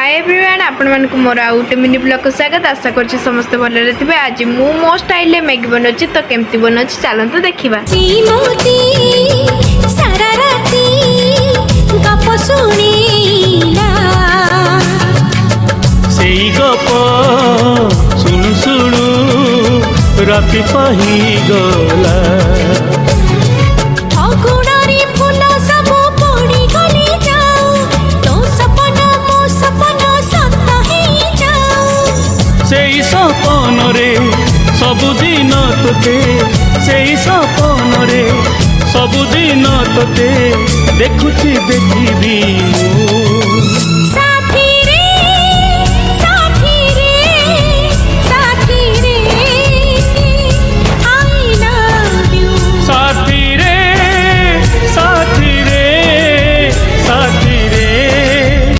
Hi everyone आपण मानक more out mini blog को स्वागत। आशा करछि समस्त भले थे। आज मु मो स्टाइल मैगी बनौछि तो केमती बनौछि चलंतु देखिबा। सारा राती गप सुनीला सेई गप सुनु सुनु राति पाही गला अगुणारी फूल सब पड़ी गली जाऊ तो सपना मो सपना सत ही जाऊ सेई सपन रे सबुदिन तोते सेई सपन रे सबुदिन तोते देखुछि देखिबी मु